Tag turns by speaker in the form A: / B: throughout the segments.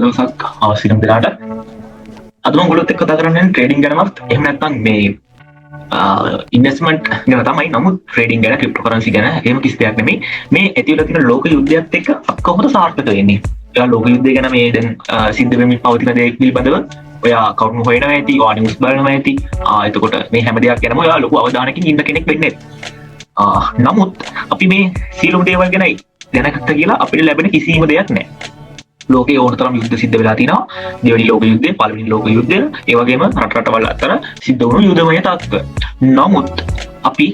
A: දවසක් අවශ්‍යම දෙලාට අද මම ඔයගොල්ලොත් එක්ක කතා කරන්නේ ට්‍රේඩින් ගැනවත් එහෙම නැත්නම් මේ ඉන්වෙස්ට්මන්ට් ගැන තමයි. නමුත් ට්‍රේඩින් ගැන ක්‍රිප්ටෝකරන්සි ගැන එහෙම කිසි දෙයක් නෙමෙයි. මේ ඇතිවලා තියෙන ලෝක යුද්ධයත් එක්ක කොහොමද සාර්ථක වෙන්නේ? ඔයා ලෝක යුද්ධය ගැන මේ දැන් සිද්ධ වෙමින් පවතින දේ පිළිබඳව ඔයා කවුරුන් හොයනවා ඇති, ඔයා නිවුස් බලනවා ඇති. එතකොට මේ හැම දෙයක් ගැනම ඔයා ලොකු අවධානයකින් ඉන්න කෙනෙක් වෙන්නේ. නමුත් අපි මේ සියලුම දේවල් ගැන දැනගත්ත කියලා අපිට ලැබෙන කිසිම දෙයක් නැහැ. ලෝකයේ ඕන තරම් යුද්ධ සිද්ධ වෙලා තිනවා. දෙවෙනි ලෝක යුද්ධය, පළවෙනි ලෝක යුද්ධය, ඒ වගේම රටවල් අතර සිද්ධ වුණු යුද්ධමය තත්ත්ව. නමුත් අපි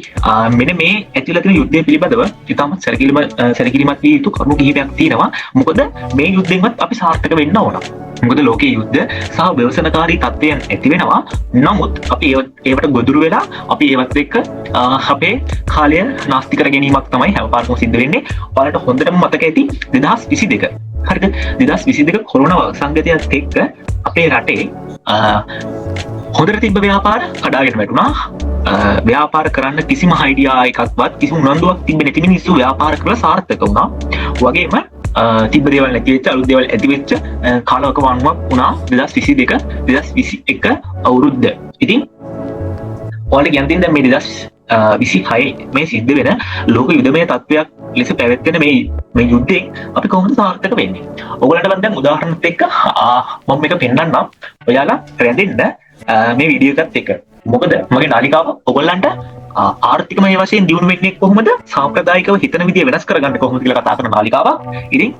A: මෙන්න මේ ඇතිවලා තියෙන යුද්ධය පිළිබඳව ඉතාමත් සැලකිලිමත් විය යුතු කරුණු කිහිපයක් තියෙනවා. මොකද මේ යුද්ධෙන්වත් අපි සාර්ථක වෙන්න ඕන. මොකද ලෝකයේ යුද්ධ සහ ව්‍යසනකාරී තත්ත්වයන් ඇති වෙනවා. නමුත් අපි ඒවට ගොදුරු වෙලා අපි ඒවත් එක්ක අපේ කාලය නාස්ති කර ගැනීමක් තමයි හැම පාරම සිද්ධ වෙන්නේ. ඔයාලට හොඳටම මතක ඇති 2022 හරිද? 2022 කොරෝනා සංගතයත් එක්ක අපේ රටේ හොඳට තිබ්බ ව්‍යාපාර කඩාගෙන වැටුණා. ව්‍යාපාර කරන්න කිසිම අයිඩියා එකක්වත් කිසිම උනන්දුවක් තිබෙන්නේ නැති මිනිස්සු ව්‍යාපාර කරලා සාර්ථක වුණා. වගේම තිබ්බ දේවල් නැති වෙච්ච, අලුත් දේවල් ඇති වෙච්ච කාලවක වණුවක් වුණා 2022 2021 අවුරුද්ද. ඉතින් ඔයාලට කියන්න තියෙන දැන් මේ 2026 මේ සිද්ධ වෙන ලෝක යුද්ධමය තත්ත්වයක් ලෙස පැවැත්වෙන මේ යුද්ධයෙන් අපි කොහොමද සාර්ථක වෙන්නේ? ඔයගොල්ලන්ට මම දැන් උදාහරණයක් එක්ක මම මේක පෙන්නන්නම්. ඔයාලා රැඳෙන්න මේ වීඩියෝ එකත් එක්ක. මොකද මගේ නාලිකාව ඔයගොල්ලන්ට ආර්ථිකමය වශයෙන් දියුණු වෙන්නේ කොහොමද? සාම්ප්‍රදායිකව හිතන විදිය වෙනස් කරගන්න කොහොමද කියලා කතා කරන නාලිකාවක්. ඉතින්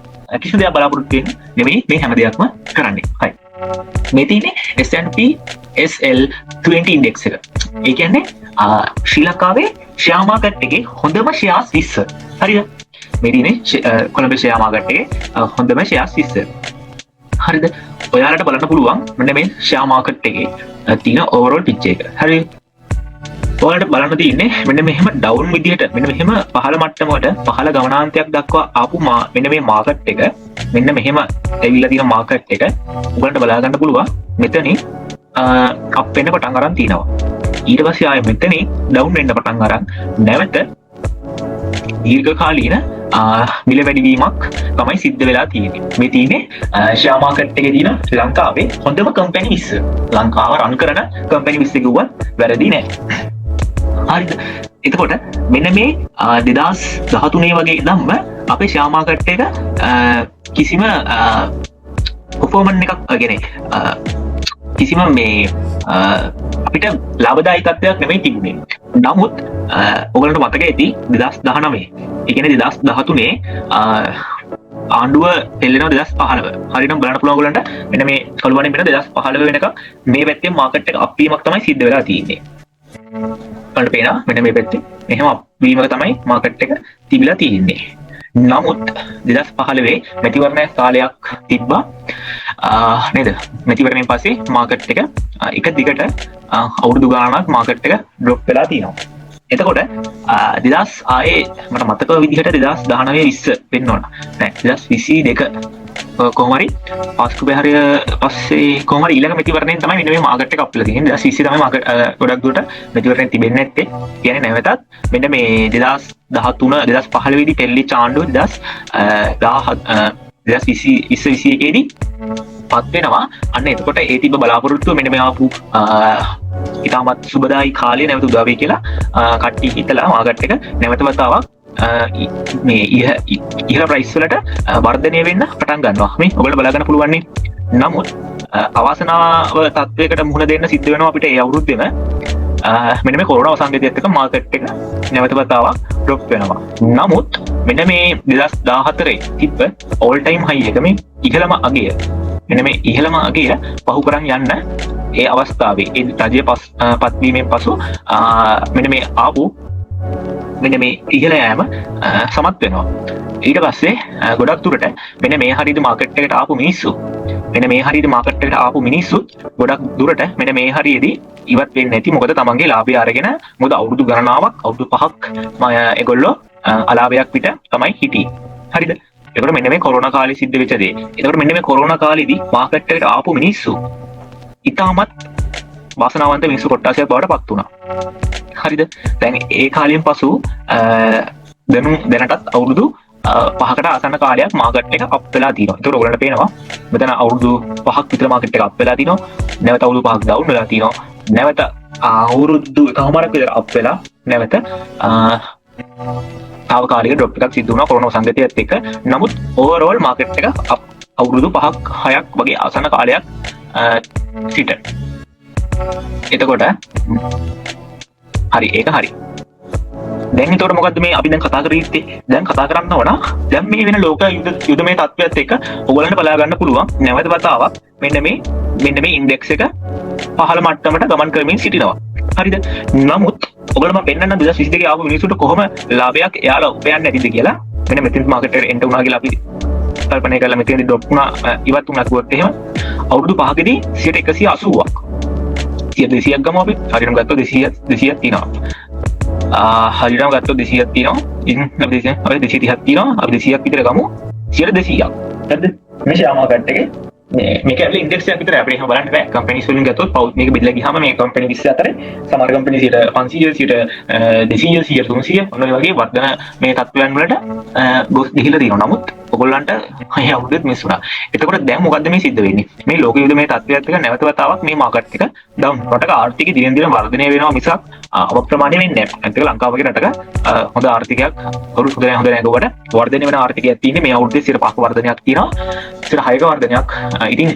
A: කිසිම දෙයක් බලාපොරොත්තු වෙන්නේ නෙමෙයි මේ හැම දෙයක්ම කරන්නේ. හරි. මේ තියෙන්නේ S&P SL20 ඉන්ඩෙක්ස් එක. ඒ කියන්නේ ශ්‍රී ලංකාවේ ෂෙයා මාකට් එකේ හොඳම ෂෙයාර්ස් 20. හරිද? මේ තියෙන්නේ කොළඹ ෂෙයා මාකට් එකේ හොඳම ෂෙයාර්ස් 20. හරිද? ඔයාලට බලන්න පුළුවන් මෙන්න මේ ෂෙයා මාකට් එකේ තියෙන ඕවරෝල් පිච්චර් එක. හරිද? ඔයාලට බලන්න තියෙන්නේ මෙන්න මෙහෙම ඩවුන් විදිහට මෙන්න මෙහෙම පහළ මට්ටමකට පහළ ගමනාන්තයක් දක්වා ආපු මෙන්න මේ මාකට් එක මෙන්න මෙහෙම ඇවිල්ලා තියෙන මාකට් එක ඔයගලන්ට බලා ගන්න පුළුවන්. මෙතනින් අප් වෙන්න පටන් අරන් තිනවා. ඊට පස්සේ ආයෙ මෙතනින් ඩවුන් වෙන්න පටන් අරන් නැවත දීර්ඝකාලීන මිල වැඩිවීමක් තමයි සිද්ධ වෙලා තියෙන්නේ. මේ තියෙන්නේ ෂෙයා මාකට් එකේ තියෙන ලංකාවේ හොඳම කම්පැනි 20. ලංකාව රන් කරන කම්පැනි 20 කිව්වත් වැරදි නෑ. හරිද? එතකොට මෙන්න මේ 2013 වගේ ඉඳන්ම අපේ ෂෙයා මාකට් එක කිසිම පර්ෆෝමන්ස් එකක් කියන්නේ කිසිම මේ අපිට ලාභදායී තත්ත්වයක් නෙමෙයි තිබුණේ. නමුත් ඔයගලන්ට මතක ඇති 2019 ඒ කියන්නේ 2013 ආණ්ඩුව එල්ලෙනවා 2015. හරිනම් බලන්න පුළුවන් ඔයගලන්ට මෙන්න මේ කළුවනේ වෙන 2015 වෙනකම් මේ පැත්තේ මාකට් එක අප් වීමක් තමයි සිද්ධ වෙලා තියෙන්නේ. ඔයාලට පේනවා මෙන්න මේ පැත්තේ මෙහෙම අප් වීමක තමයි මාකට් එක තිබිලා තියෙන්නේ. නමුත් 2015 මැතිවරණ කාලයක් තිබ්බා නේද? මැතිවරණයෙන් පස්සේ මාකට් එක දිගට අවුරුදු ගාණක් මාකට් එක ඩ්‍රොප් වෙලා තියෙනවා. එතකොට 2000 ආයේ මට මතක විදිහට 2019 20 වෙන්න ඕන. නෑ 2022 කොහොම හරි පාස්කු බහැරිය පස්සේ කොහොම හරි ඊළඟ මැතිවරණයෙන් තමයි මෙන්න මේ මාකට් එක අප් වෙලා තියෙන්නේ. 2020 තමයි මාකට් ගොඩක් දුරට මැතිවරණය තිබෙන්නේ නැත්තේ. කියන්නේ නැවතත් මෙන්න මේ 2013 2015 දී පෙරලිච්ච ආණ්ඩුව 2021 දී පත් වෙනවා. අන්න එතකොට ඒ තිබ්බ බලාපොරොත්තුව මෙන්න මේ ආපු ඉතාමත් සුබදායි කාලය නැවත උදා වෙයි කියලා කට්ටිය හිතලා මාකට් එක නැවත වතාවක් මේ ඉහළ ප්‍රයිස් වලට වර්ධනය වෙන්න පටන් ගන්නවා. මේ ඔයගොල්ලෝ බලා ගන්න පුළුවන් නේ. නමුත් අවාසනාව තත්වයකට මුහුණ දෙන්න සිද්ධ වෙනවා අපිට ඒ අවුරුද්දේම. මෙන්න මේ කොරෝනා සංගතයත් එක්ක මාකට් එක නැවත වතාවක් ඩ්‍රොප් වෙනවා. නමුත් මෙන්න මේ 2014 තිබ්බ all time high එක මේ ඉහළම අගය මෙන්න මේ ඉහළම අගය පහු කරන් යන්න ඒ අවස්ථාවේ ඒ රජය පත්වීමෙන් පසු මෙන්න මේ ආපු මෙන්න මේ ඉහළ යෑම සමත් වෙනවා. ඊට පස්සේ ගොඩක් දුරට මෙන්න මේ හරියට මාකට් එකට ආපු මිනිස්සු ගොඩක් දුරට මෙන්න මේ හරියේදී ඉවත් වෙන්නේ නැති. මොකද තමන්ගේ ලාභය අරගෙන මොකද අවුරුදු ගණනාවක් අවුරුදු 5ක් ඒගොල්ලෝ අලාභයක් පිට තමයි හිටියේ. හරිද? ඒකට මෙන්න මේ කොරෝනා කාලේ සිද්ධ වෙච්ච දේ. ඒකට මෙන්න මේ කොරෝනා කාලේදී මාකට් එකට ආපු මිනිස්සු ඉතාමත් වාසනාවන්ත මිනිස්සු කොට්ටාසයක් බවට පත් වුණා. හරිද? දැන් ඒ කාලයෙන් පසු දැනටත් අවුරුදු පහකට ආසන්න කාලයක් මාකට් එක අප් වෙලා තියෙනවා. ඒතකොට ඔයගලන්ට පේනවා මෙතන අවුරුදු 5ක් විතර මාකට් එක අප් වෙලා තියෙනවා. නැවත අවුරුදු 5ක් ඩවුන් වෙලා තියෙනවා. නැවත අවුරුදු එකමාරක් විතර අප් වෙලා නැවත තාවකාලික ඩ්‍රොප් එකක් සිදු වුණා කොරෝනා සංගතියත් එක්ක. නමුත් ඕවරෝල් මාකට් එක අවුරුදු 5ක් 6ක් වගේ ආසන්න කාලයක් සිට. එතකොට හරි ඒක හරි. දැන් එතකොට මොකද්ද මේ අපි දැන් කතා කරන්නේ? දැන් කතා කරන්න ඕන දැන් මේ වෙන ලෝක යුදමේ තත්ත්වයත් එක්ක ඔයගොල්ලන්ට බලා ගන්න පුළුවන් නැවත වතාවක් මෙන්න මේ ඉන්ඩෙක්ස් එක පහළ මට්ටමට ගමන් කරමින් සිටිනවා. හරිද? නමුත් ඔයගොල්ලෝ මම පෙන්නන්න 2022 ආපු මිනිස්සුන්ට කොහොම ලාභයක් එයාලා උපයන්නේ නැතිද කියලා මෙන්න මෙතන මාකට් එකට එන්ටර් වුණා කියලා අපි කල්පනා කරලා මෙතනදී ඩ්‍රොප් වුණා ඉවත් වුණා කිව්වොත් එහෙම අවුරුදු 5කදී 180ක් 200ක් ගමු අපි හරියටම ගත්තොත් 200ක් තියෙනවා. හරියටම ගත්තොත් 200ක් තියෙනවා. ඉතින් අපි 230ක් තියෙනවා. අපි 200ක් විතර ගමු. 200ක්. හරිද? මේ ෂෙයා මාකට් එකේ මේක ඇතුලේ ඉන්ඩෙක්ස් එකක් විතර අපිට එහෙම බලන්න බෑ. කම්පැනිස් වලින් ගත්තොත් පවුත් මේක බෙදලා ගියාම මේ කම්පැනි 20 අතරේ සමහර කම්පැනි 500 200 300 ඔන්න ඔය වගේ වර්ධන මේ තත්ත්වයන් වලට ගොස් ගිහිලා තියෙනවා. නමුත් ඔයගොල්ලන්ට අය අවුරුද්දෙත් මිස් වුණා. එතකොට දැන් මොකද්ද මේ සිද්ධ වෙන්නේ? මේ ලෝක යුද මේ තත්ත්වයත් එක්ක නැවත වතාවක් මේ මාකට් එක ඩවුන්. රටක ආර්ථිකය දිනෙන් දින වර්ධනය වෙනවා මිසක් අප්‍රමාණය වෙන්නේ නැහැ. අනිත් එක ලංකාව වගේ රටක හොඳ ආර්ථිකයක් කවුරුත් හොඳ නැහැ ගොඩට වර්ධනය වෙන ආර්ථිකයක් තියෙන්නේ. මේ අවුරුද්දේ 5ක වර්ධනයක් තියෙනවා. 6ක වර්ධනයක්. ඉතින්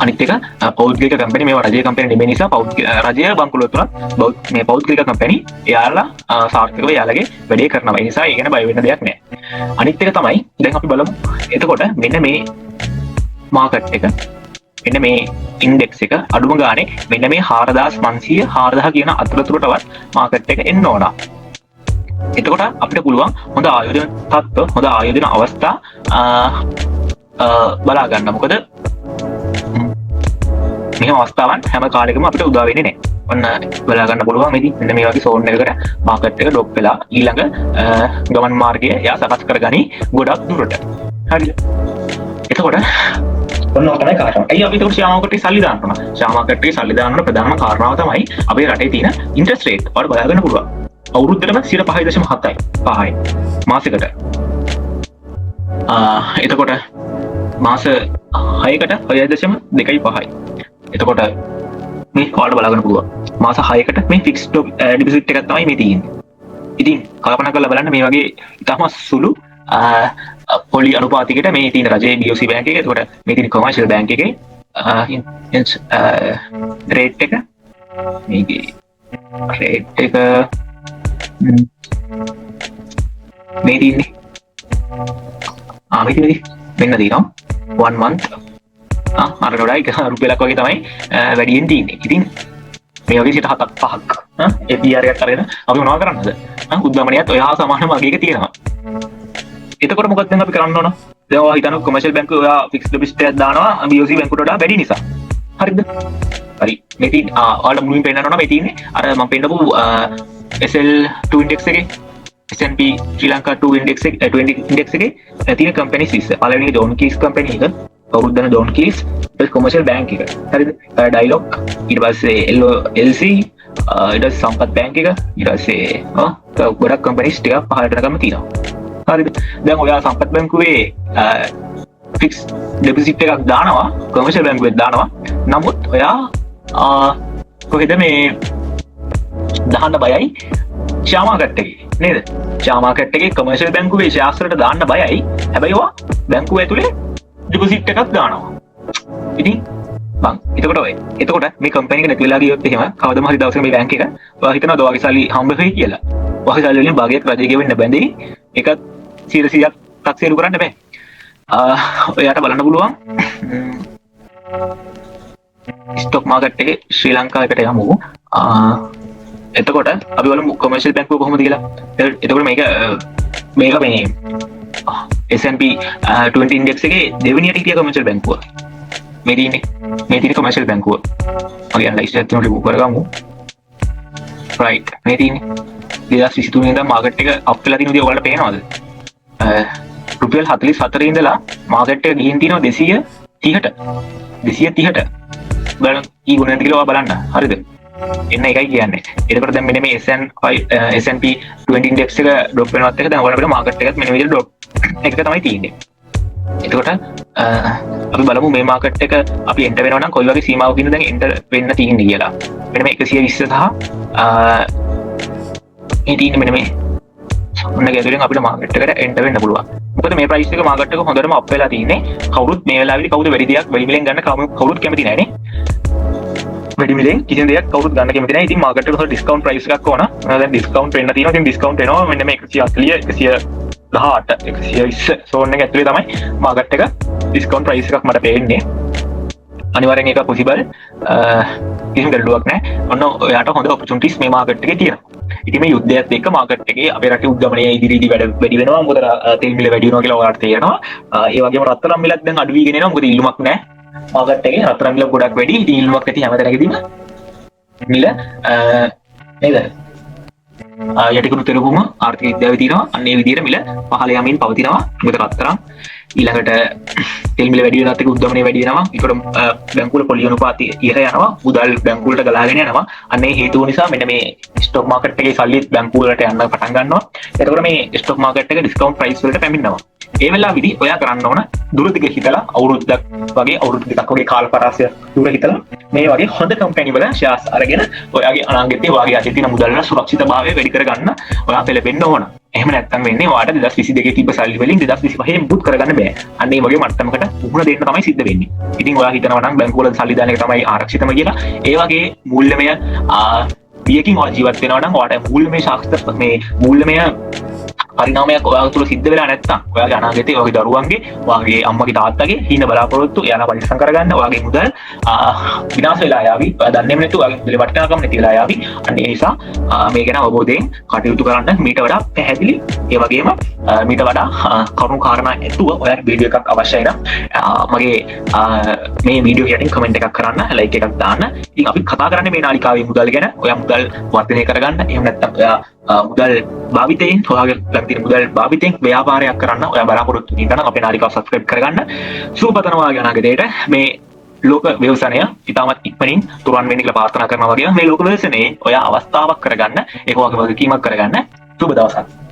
A: අනිත් එක පෞද්ගලික කම්පැනි මේවා රජයේ කම්පැනි නෙමෙයි නිසා රජය බංකුලොත් තුනත් මේ පෞද්ගලික කම්පැනි එයාලා සාර්ථකව එයාලගේ වැඩේ කරනවා. ඒ නිසා ඒ ගැන බය වෙන්න දෙයක් නැහැ. අනිත් එක තමයි දැන් අපි බලමු. එතකොට මෙන්න මේ මාකට් එක මෙන්න මේ ඉන්ඩෙක්ස් එක අඩුම ගානේ මෙන්න මේ 4500 4000 කියන අතරතුරටවත් මාකට් එක එන්න ඕන. එතකොට අපිට පුළුවන් හොඳ ආයෝජන තත්ත්ව හොඳ ආයෝජන අවස්ථා බලා ගන්න. මොකද මෙහෙම අවස්ථාවන් හැම කාලෙකම අපිට උදා වෙන්නේ නැහැ. ඔන්න බලා ගන්න පුළුවන් මෙදී මෙන්න මේ වගේ සෝන් එකකට මාකට් එක ඩ්‍රොප් වෙලා ඊළඟ ගමන් මාර්ගය එයා සකස් කරගනි ගොඩක් දුරට. හරිද? එතකොට ඔන්න තමයි කාරණා. අයිය අපි ඒක ෂෙයා මාකට් එකේ සල්ලි දාන්න ඕන. ෂෙයා මාකට් එකේ සල්ලි දාන්න ප්‍රධානම කාරණාව තමයි අපේ රටේ තියෙන ඉන්ට්‍රස්ට් රේට්. ඔයාලා බලා ගන්න පුළුවන්. අවුරුද්දටම 5.7යි මාසෙකට. එතකොට මාස 6කට 6.25යි. එතකොට මේ ඔයාලට බලා ගන්න පුළුවන්. මාස 6කට මේ ෆික්ස්ඩ් ඩිපොසිට් එකක් තමයි මේ තියෙන්නේ. ඉතින් කල්පනා කරලා බලන්න මේ වගේ ඉතාම සුළු පොලි අනුපාතිකයට මේ තියෙන රජයේ BOC බැංක් එකේ එතකොට මේ තියෙන කොමර්ෂල් බැංක් එකේ රේට් එක මේකේ රේට් එක මේ තියෙන්නේ මේකේ මෙන්න තියෙනවා 1 month අරකට වඩා එක රුපියලක් වගේ තමයි වැඩියෙන් තියෙන්නේ. ඉතින් මේ වගේ 7ක් 5ක් APR එකක් අරගෙන අපි මොනවද කරන්නද? උද්දමනියත් ඔය හා සමාන වගේක තියෙනවා. එතකොට මොකක්ද දැන් අපි කරන්න ඕන? දැන් ඔයා හිතනවා කොමර්ෂල් බැංකුව ඔයා ෆික්ස්ඩ් ඩිපොසිට් එකක් දානවා BOC බැංකුවට වඩා වැඩි නිසා. හරිද? හරි. මේ තියෙන ඔයාලට මුලින් පෙන්නන්න ඕන මේ තියෙන්නේ අර මම පෙන්නපු SL2 ඉන්ඩෙක්ස් එකේ S&P ශ්‍රී ලංකා 2 ඉන්ඩෙක්ස් එකේ 20 ඉන්ඩෙක්ස් එකේ තියෙන කම්පැනිස් 20. පළවෙනි ඩෝන් කීස් කම්පැනි එක අවුරුද්දන ඩෝන් කීස් කොමර්ෂල් බැංක් එක. හරිද? ඩයිලොග් ඊට පස්සේ LC ඊට සම්පත් බැංක් එක ඊට පස්සේ ගොඩක් කම්පැනිස් ටිකක් පහළට යනකම් තියෙනවා. හරිද? දැන් ඔයා සම්පත් බැංකුවේ ෆික්ස් ඩෙපොසිට් එකක් දානවා කොමර්ෂල් බැංකුවෙත් දානවා. නමුත් ඔයා කොහෙද මේ දාන්න බයයි ෂෙයා මාකට් එකේ නේද? ෂෙයා මාකට් එකේ කොමර්ෂල් බැංකුවේ ෂෙයාර්ස් වලට දාන්න බයයි. හැබැයි ඔයා බැංකුව ඇතුලේ ඩිපොසිට් එකක් දානවා. ඉතින් බං එතකොට මේ කම්පැනි එක නැති වෙලා ගියොත් එහෙම කවදම හරි දවසක මේ බැංක් එක ඔයා හිතනවාද ඔයාගේ සල්ලි හම්බ වෙයි කියලා? ඔයාගේ සල්ලි වලින් භාගයක් රජය ගෙවෙන්න බැඳෙයි. ඒකත් 100ක් ටැක්සේරු කරන්න බෑ. ඔයාට බලන්න පුළුවන් ස්ටොක් මාකට් එකේ ශ්‍රී ලංකාවකට යමු. එතකොට අපි බලමු කොමර්ෂල් බැංකුව කොහොමද කියලා. එතකොට මේක මේ S&P 20 ඉන්ඩෙක්ස් එකේ දෙවෙනියට හිටිය කොමර්ෂල් බැංකුව. මේ තියෙන්නේ කොමර්ෂල් බැංකුව. අපි යන්න ඉස්සෙල්ලා තුන රිමූව් කරගමු. රයිට්. මේ තියෙන්නේ 2023 ඉඳන් මාකට් එක අප් වෙලා තියෙන විදිය ඔයාලට පේනවද? රුපියල් 44 ඉඳලා මාකට් එක ගිහින් තියෙනවා 230ට. බලන්න ඊ ගුණයක් කියලා ඔයා බලන්න. හරිද? එන්න එකයි කියන්නේ. එතකොට දැන් මෙන්න මේ S&P 20 index එක ඩ්‍රොප් වෙනවත් එක දැන් ඔයාලට මාකට් එකත් මෙන්න විදිහට ඩ්‍රොප් එක තමයි තියෙන්නේ. එතකොට අපි බලමු මේ මාකට් එක අපි එන්ටර් වෙනවා නම් කොයි වගේ සීමාවකින්ද දැන් එන්ටර් වෙන්න තියෙන්නේ කියලා. මෙන්න මේ 120 සහ මේ තියෙන්නේ මෙන්න මේ ඔන්න ගැතුලෙන් අපිට මාකට් එකට එන්ටර් වෙන්න පුළුවන්. මොකද මේ ප්‍රයිස් එක මාකට් එක හොඳටම අප් වෙලා තියෙන්නේ. කවුරුත් මේ වෙලාවේදී කවුද වැඩි දෙයක් වැඩි මිලෙන් ගන්න කවුරුත් කැමති නැහැ නේ. වැඩි මිලෙන් කිසිම දෙයක් කවුරුත් ගන්න කැමති නැහැ. ඉතින් මාකට් එක හොඳ ඩිස්කවුන්ට් ප්‍රයිස් එකක් ඕන. දැන් ඩිස්කවුන්ට් වෙන්න තියෙනවා. ඉතින් ඩිස්කවුන්ට් වෙනවා මෙන්න මේ 140 118 120 සෝන් එක ඇතුලේ තමයි මාකට් එක ඩිස්කවුන්ට් ප්‍රයිස් එකක් මට පේන්නේ. අනිවාර්යෙන් ඒක පොසිබල්. කිසිම ගැටලුවක් නැහැ. ඔන්න ඔයාට හොඳ ඔපචුනිටිස් මේ මාකට් එකේ තියෙනවා. ඉතින් මේ යුද්ධයත් එක්ක මාකට් එකේ අපේ රටේ උද්ගමනය ඉදිරියේදී වැඩි වෙනවා. මොකද තෙල් මිල වැඩි වෙනවා කියලා ඔයාලට තේරෙනවා. ඒ වගේම රත්තරන් මිලත් දැන් අඩු වීගෙන එනවා. මොකද ඉල්ලුමක් නැහැ. මාකට් එකේ රත්තරන් මිල ගොඩක් වැඩි. ඉතින් ඉල්ලුමක් ඇති හැමතැනකදීම මිල නේද? යටිකුණු තෙරපුම ආර්ථික විද්‍යාවේ තියෙනවා. අන්න ඒ විදිහට මිල පහළ යමින් පවතිනවා. මොකද රත්තරන් ඊළඟට තෙල් මිල වැඩි වෙනත් එක්ක උද්ගමනය වැඩි වෙනවා. ඒකට බැංකුවල පොලි අනුපාතය ඉහළ යනවා. මුදල් බැංකුවලට ගලාගෙන යනවා. අන්න ඒ හේතුව නිසා මෙන්න මේ ස්ටොක් මාකට් එකේ සල්ලි බැංකුවලට යන්න පටන් ගන්නවා. එතකොට මේ ස්ටොක් මාකට් එක ඩිස්කවුන්ට් ප්‍රයිස් වලට පැමිණෙනවා. ඒ වෙලාවෙදී ඔයා කරන්න ඕන දුරදිග හිතලා අවුරුද්දක් වගේ අවුරුදු දෙකක් වගේ කාල පරාසය දුර හිතලා මේ වගේ හොඳ කම්පැනි වල ෂෙයාර්ස් අරගෙන ඔයාගේ අනාගතයේ ඔයාගේ අතේ තියෙන මුදල් වල සුරක්ෂිතභාවය වැඩි කරගන්න ඔයා පෙළඹෙන්න ඕන. එහෙම නැත්නම් වෙන්නේ ඔයාට 2022 තිබ්බ සල්ලි වලින් 2025 මුකුත් කරගන්න බෑ. අන්න ඒ වගේ මට්ටමකට මුහුණ දෙන්න තමයි සිද්ධ වෙන්නේ. ඉතින් ඔයා හිතනවා නම් බැංකුව වල සල්ලි දාන එක තමයි ආරක්ෂිතම කියලා. ඒ වගේ මූල්‍යමය පියකින් ඔයා ජීවත් වෙනවා නම් ඔයාට මූල්‍යමය ශාස්ත්‍ර මේ මූල්‍යමය පරිණාමයක් ඔයා තුළ සිද්ධ වෙලා නැත්නම් ඔයාගේ අනාගතයේ ඔයාගේ දරුවන්ගේ ඔයාගේ අම්මගේ තාත්තගේ හීන බලාපොරොත්තු එයාලා පරිස්සම් කරගන්න ඔයාගේ මුදල් විනාශ වෙලා යාවි. ඔයා දන්නේම නැතුව ඔයාගේ මුදලේ වටිනාකම නැති වෙලා යාවි. අන්න ඒ නිසා මේ ගැන අවබෝධයෙන් කටයුතු කරන්න මීට වඩා පැහැදිලි ඒ වගේම මීට වඩා කරුණු කාරණා ඇතුව ඔයාට වීඩියෝ එකක් අවශ්‍යයි නම් මගේ මේ වීඩියෝ යටින් කමෙන්ට් එකක් කරන්න, ලයික් එකක් දාන්න. ඉතින් අපි කතා කරන්නේ මේ නාලිකාවේ මුදල් ගැන. ඔයා මුදල් වර්ධනය කරගන්න. එහෙම නැත්නම් ඔයා මුදල් භාවිතයෙන් ඔයාගේ ළඟ තියෙන මුදල් භාවිතයෙන් ව්‍යාපාරයක් කරන්න ඔයා බලාපොරොත්තු වෙන නම් අපේ නාලිකාව සබ්ස්ක්‍රයිබ් කරගන්න. සුවපතනවා යනාගතේට මේ ලෝක ව්‍යවසනය ඉතාමත් ඉක්මනින් තුරන් වෙන්න කියලා ප්‍රාර්ථනා කරනවා වගේම මේ ලෝක ව්‍යවසනයේ ඔයා අවස්ථාවක් කරගන්න ඒක වගේ වගකීමක් කරගන්න. සුබ දවසක්.